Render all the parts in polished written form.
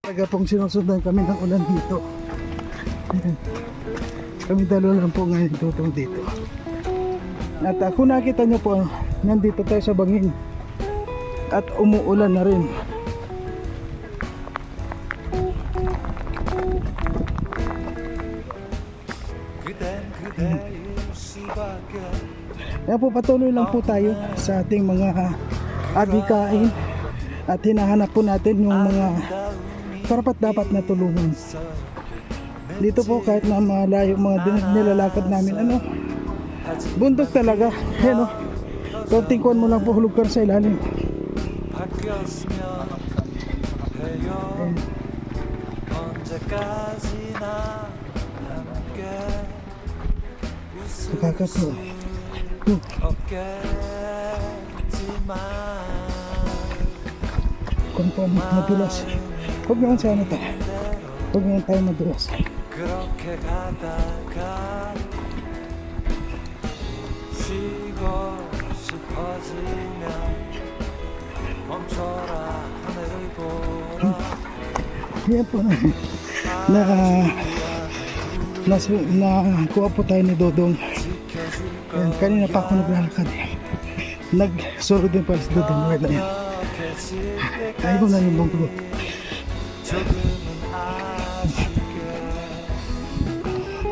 Taga pong sinusundan kami ng ulan dito. Kami dalawa lang po ngayon tutong dito. At kung nakita nyo po, nandito tayo sa bangin. At umuulan na rin. Kaya po patuloy lang po tayo sa ating mga adhikain. At hinahanap po natin yung mga karapat dapat na tulungan. Dito po kahit na malayo mga nilalakad namin, bundok talaga. Ayan o, konting kuhan mo lang po, hulog ka sa ilalim. Nakakapro. Kung po madulas, huwag naman sana tayo. Huwag naman tayo madulas. Yan po na kuha po tayo ni Dodong. Yan, kanina pa ako naglalakad. Nag-sorry din pala si Dodong. Wait lang yan. Ayaw ko na yung bangko.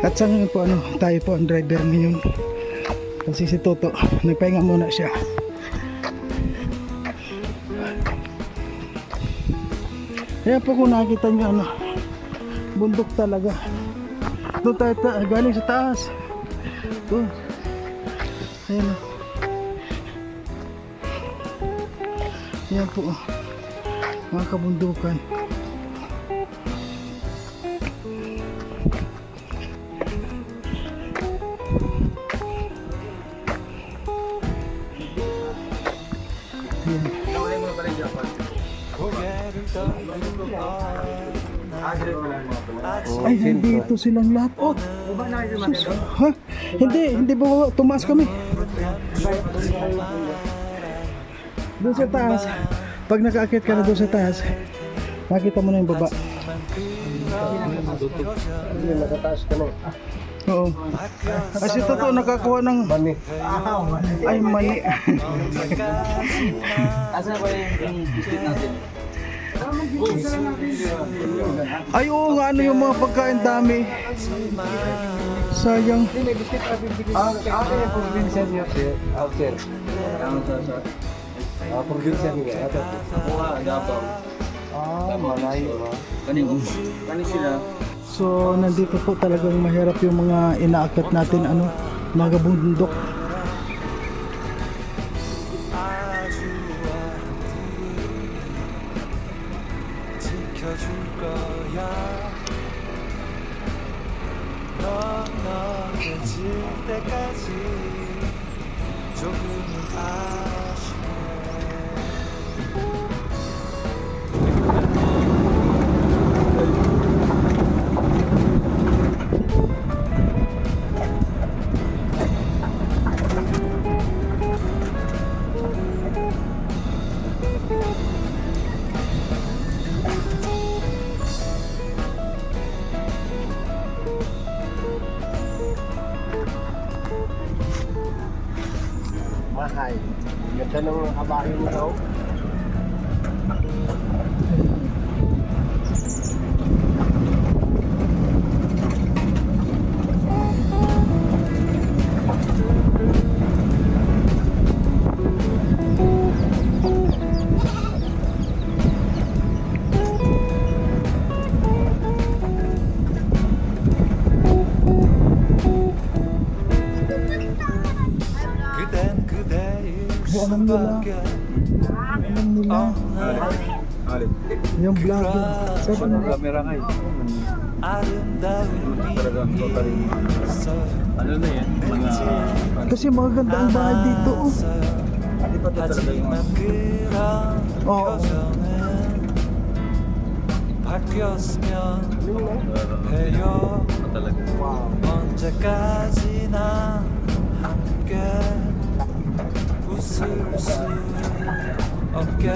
At sa ngayon po tayo po ang driver ngayon. Kasi si Toto nagpahinga muna siya. Ayan po kung nakita nyo bundok talaga. Doon tayo galing sa taas. Doon. Ayan o. Ayan po mga kabundukan. Ay, nandito silang lahat. Oh, ha? Hindi ba tumaas kami? Doon sa taas. Pag nakaakit ka na doon sa taas, makita mo na yung baba. Nakataas ka na. Oo. Kasi totoo nakakuha ng Mani. ay mani. Asa ba yung biscuit natin? Ay oo nga, yung mga pagkain dami. Sayang. May biscuit pa bibigyan. Yung probinsya niya, sir. Sir. Probinsya niya. Malayo. Kanin sila. So nandito po talagang mahirap yung mga inaakyat natin mga bundok. Mahay. Ganda ng habahin mo daw. Alam nila. Yung vlogger. Sabi nila. Camera kayo. Talagang totally. Ano na yan? Kasi maganda ang bahay dito. Hindi pa talaga yung Oo. talaga. 언제까지나 함께 웃을 수 없겠지만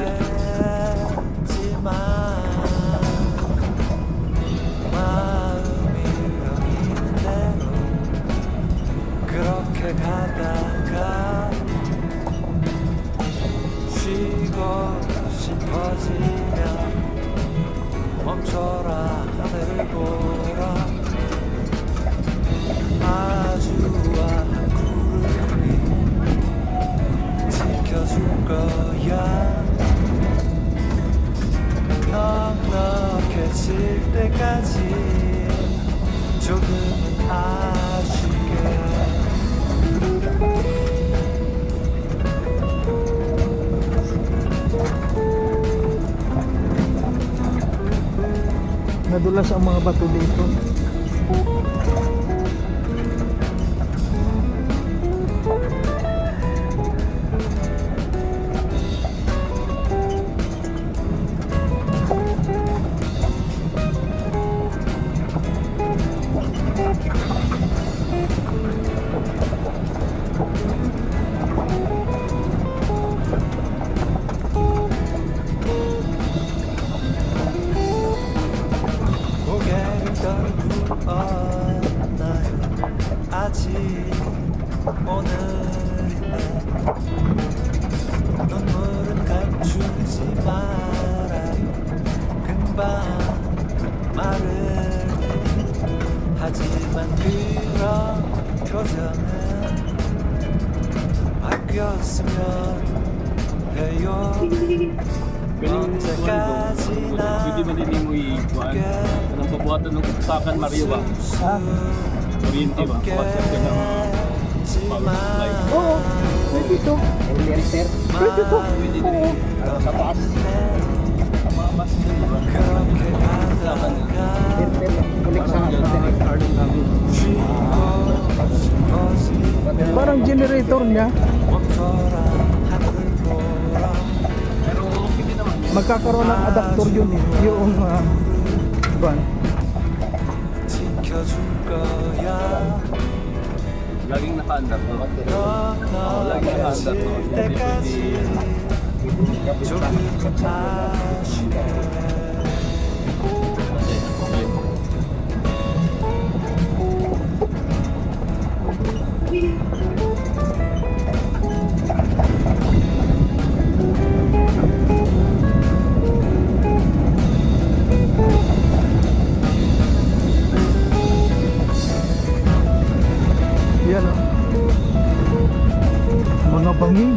멈춰라 하늘을 보라 아주와 구름이 지켜줄 거야 넉넉해질 때까지 조금은 아쉽게 Nadulas ang mga bato dito. 고개를 떨고 어나요 아직 오늘인데 눈물은 감추지 말아요 금방 마를 테니 하지만 그런 표정은 바뀌었으면 해요 언제까지나 Pwede ba din mo i-kuhan? Anong pabuhatan ng Saksakan Mario ba? Oriente ba? WhatsApp ka ng power supply. Oo, pwede to. Pwede to. Pwede din. Sa taas. Ang mga bus din ba? Saksakan na. Arnold namin. Parang generator niya. Pero okay din naman. Magkakaroon ng adapter yun eh. Yung van. 지켜줄 거야 Laging naka-under to. Laging naka-under to. Hindi 때까지 pwede. 조금 아쉽게 Yan o. Mga bangin.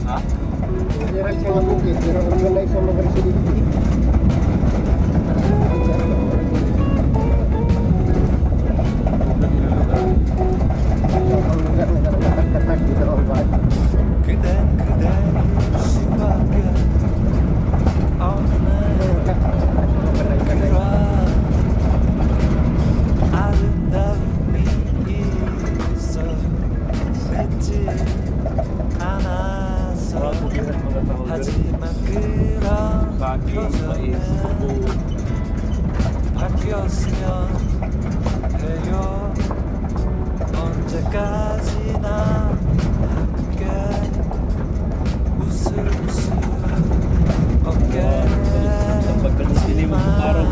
Ha? 그댄 그대일 수밖에 없는 그런 아름다움이 있어 믿지 않았어 하지만 그런 Bagay pa is 표정은 바뀌었으면 해요 언제까지나 함께 웃을 수 Pagkalusin mo sa araw.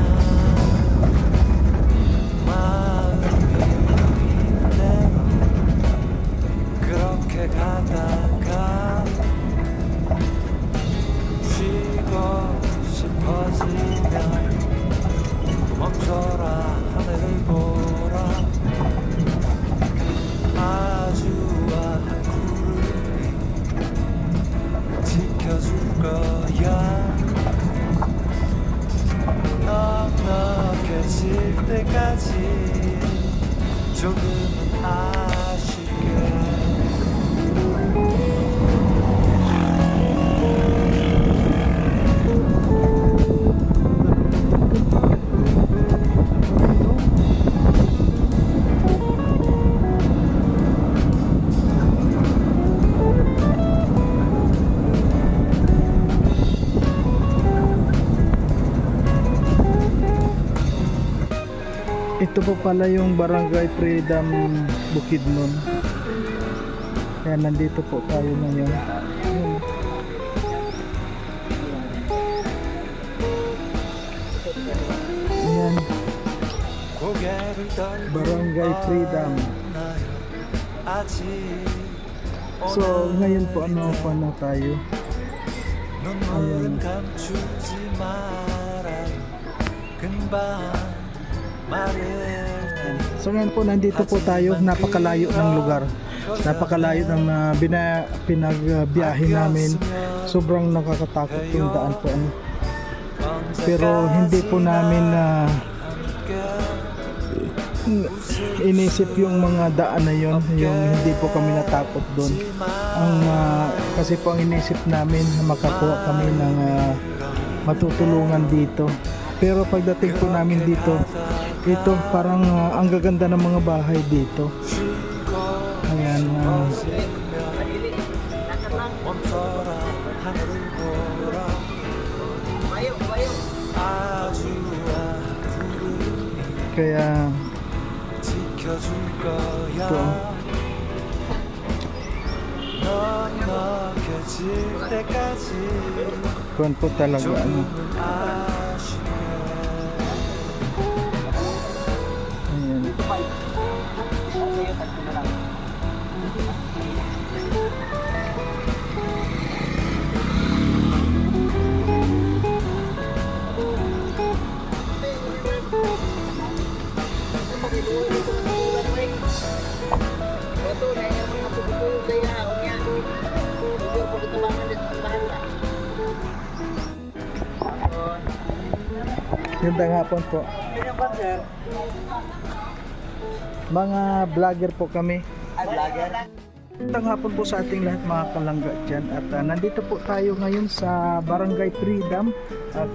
마음이 울린 대로 그렇게 가다가 쉬고 싶어지면 멈춰라 하늘을 보라 아주와 구름이 지켜줄 거야 넉넉해질 때까지 조금은 아쉽게 Ito po pala yung Barangay Freedom Bukidnon. Kaya nandito po tayo ngayon. Yun. 고개를 떨고 Barangay Freedom. 나요 아직 So, ngayon po ano tayo? 눈물은 감추지 말아요 금방 마를 텐데 So ngayon po nandito po tayo, napakalayo ng lugar. Napakalayo ng pinagbiyahe namin. Sobrang nakakatakot yung daan po ano. Pero hindi po namin inisip yung mga daan na yon, yung hindi po kami natakot doon. Kasi po ang inisip namin makakuha kami ng matutulungan dito. Pero pagdating po namin dito, ito parang ang gaganda ng mga bahay dito. Ayan. 멈춰라 하늘을 보라 아주 아프니 Kaya 지켜줄 거야 또. 넌 먹혀질 때까지 kuwan po talaga ano. 아쉬워 Ayan. Gandang hapon po. Mga vlogger po kami. Gandang hapon po sa ating lahat mga kalangga dyan. At nandito po tayo ngayon sa Barangay Freedom at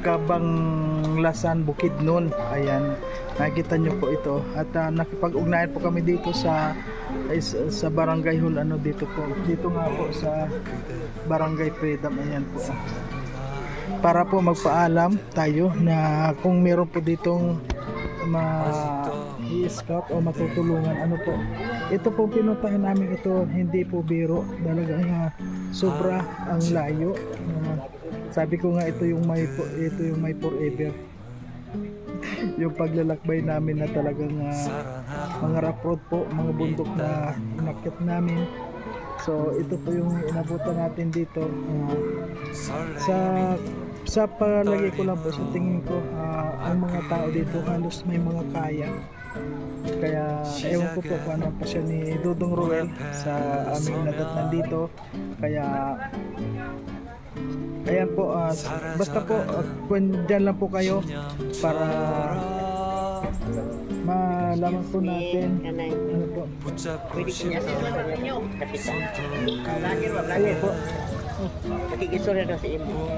Kabanglasan, Bukidnon. Ayan, nakita nyo po ito. At nakipag-ugnayan po kami dito sa Barangay Hall. Ano dito po? Dito nga po sa Barangay Freedom. Ayan po. Para po magpaalam tayo na kung meron po ditong i-scout o matutulungan ano po. Ito po pinuntahan namin, ito hindi po biro, talagang sobra ang layo. Sabi ko nga ito yung may forever. Yung paglalakbay namin na talagang mga rough road po, mga bundok na inakyat namin. So ito po yung inabutan natin dito. Sa palagay ko lang po, sa tingin ko ang mga tao dito halos may mga kaya. Kaya ewan ko po kung ano pa siya ni Dudong Ruel sa aming nadatnan dito. Kaya ayan po, basta po kung dyan lang po kayo para malaman po natin ano po. 붙잡고 싶다 Ayun po. Nakikisurya na si Imo.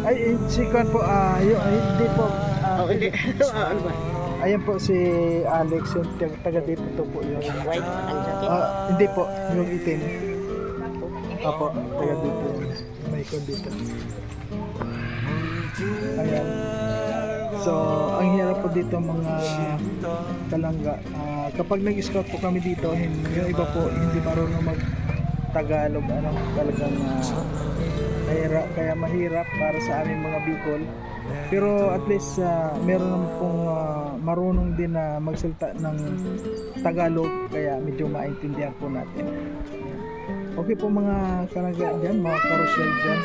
Ay, si Kwan po, hindi po. Hindi. Ano ba? Ayan po si Alex, yung taga dito to po yun. White ang sakit. Hindi po, yung itim. Apo, taga dito. May Kwan dito. Ayan. So, ang hirap po dito mga kalangga. Kapag nag-scout po kami dito, yung iba po hindi marunong mag-Tagalog. Talagang kaya mahirap para sa aming mga Bicol. Pero at least meron naman pong marunong din na magsalita ng Tagalog, kaya medyo maintindihan po natin. Okay po mga kalangga dyan, mga karosyel dyan.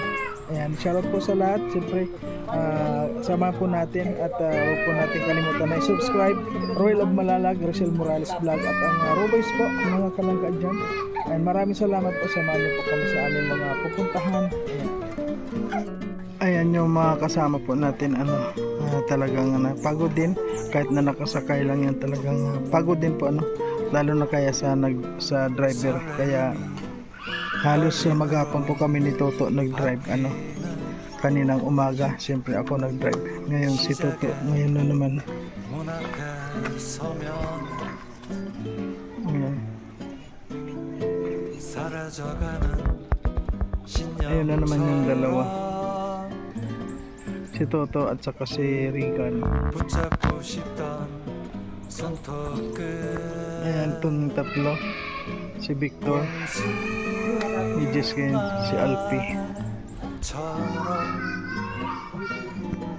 Ayan, shoutout po sa lahat. Siyempre, samahan po natin at huwag po natin kalimutan na i-subscribe. Royal of Malalag, Rachel Morales Vlog at ang Roboys po, mga kalangga dyan. Ayan, maraming salamat po, samahan niyo po kami sa aming mga pupuntahan. Ayan yung mga kasama po natin, talagang pagod din. Kahit na nakasakay lang yan, talagang pagod din po, lalo na kaya sa driver. Kaya halos maghapon po kami ni Toto nag-drive kaninang umaga. Siyempre ako nag-drive. Ngayon si Toto, ngayon na naman. Ayun na naman yung dalawa, si Toto at saka si Regan. Ayan itong tatlo, si Victor, ni Jess, si Alpi.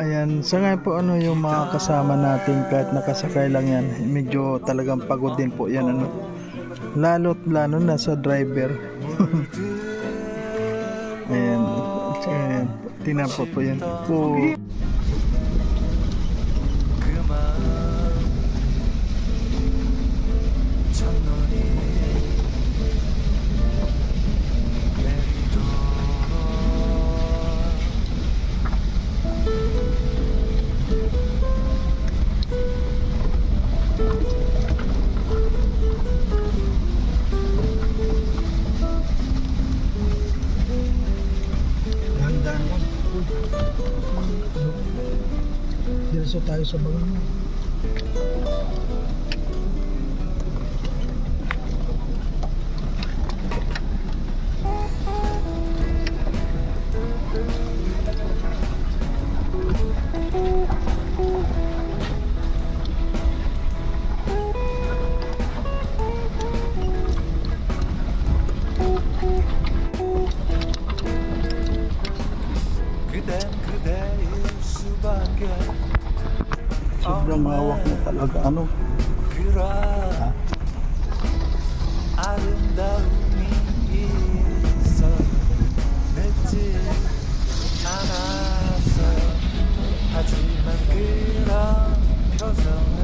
Ayan, sa ngayon po ano yung mga kasama natin kahit nakasakay lang yan, medyo talagang pagod din po yan ano. Lalo na sa driver. Ayan, tinapo po yan po. 그만 첫눈이 내리도록 Dahan-dahan lang. Diretso tayo sa bangin. 그댄 그대일 수밖에 Sobrang hawak na talaga ano. 그런 아름다움이 있어 늦지 않았어 하지만 그런 표정은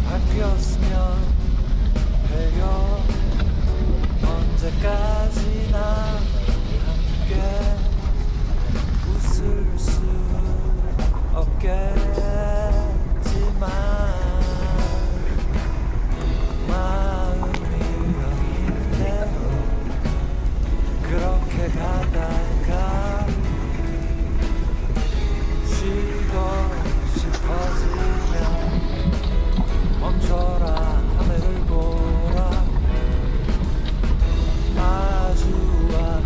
바뀌었으면 해요 언제까지나 함께 웃을 수 없겠지만 마음이 여기인데 그렇게 가다가 쉬고 싶어지면 멈춰라 하늘을 보라 아주 악한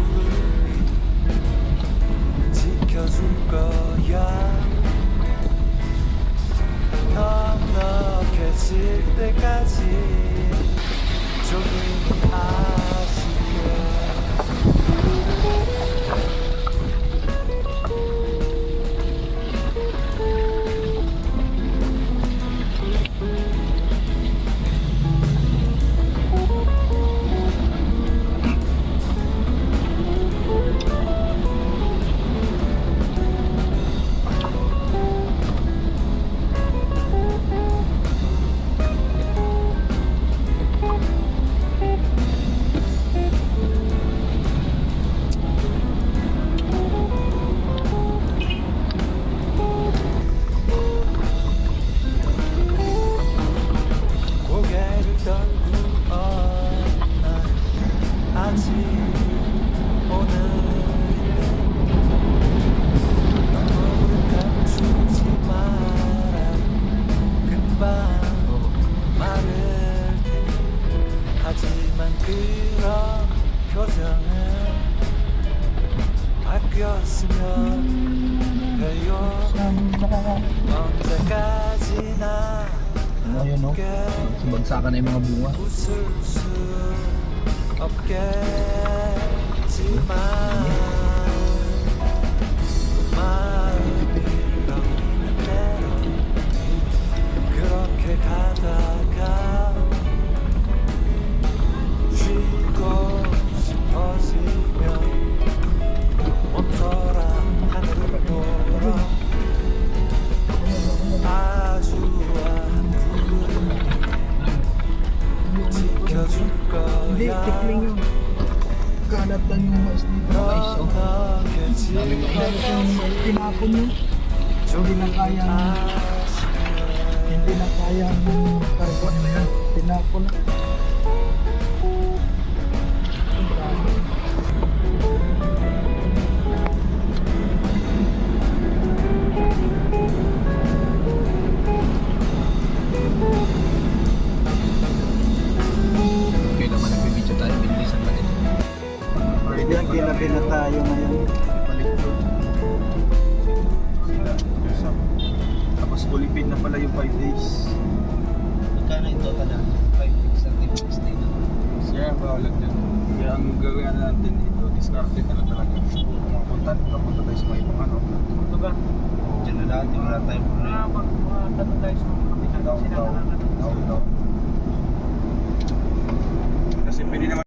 구름이 지켜줄 거야 넉넉해질 때까지 조금 아쉽게 고개를 떨구어 난 아직 오늘은 눈물을 감추지 마라 금방 마를 테니 하지만 그런 표정은 바뀌었으면 해요 언제까지나 Ayun no, sumagsakan na yung mga bunga. 웃을 수 없겠지만 마음이 넘는 대로 그렇게 가다가 쉬고 싶어지면 멈춰라 하늘을 보라 아주 지켜줄 Hindi, 거야 tikling yung kalat lang yung mais dito. Dahil yung tinapon yun, hindi na kayang karbuan na yan. Tinapon na. Okay naman nagbibidyo tayo, binilisan pa din. Yan, ginabi na tayo ngayon. Tapos kulipin na pala yung 5 days. Magkano yung total na? 5 weeks at 10 weeks na ito. Siya ang bawalag dyan. Kaya ang gawin natin ito, diskarte ka na talaga. Punta tayo sa may ibang ano. Ito ba? Diyan na lahat, wala tayong problema. Magtanong tayo sa mga kapitan. Daw. Kasi pwede naman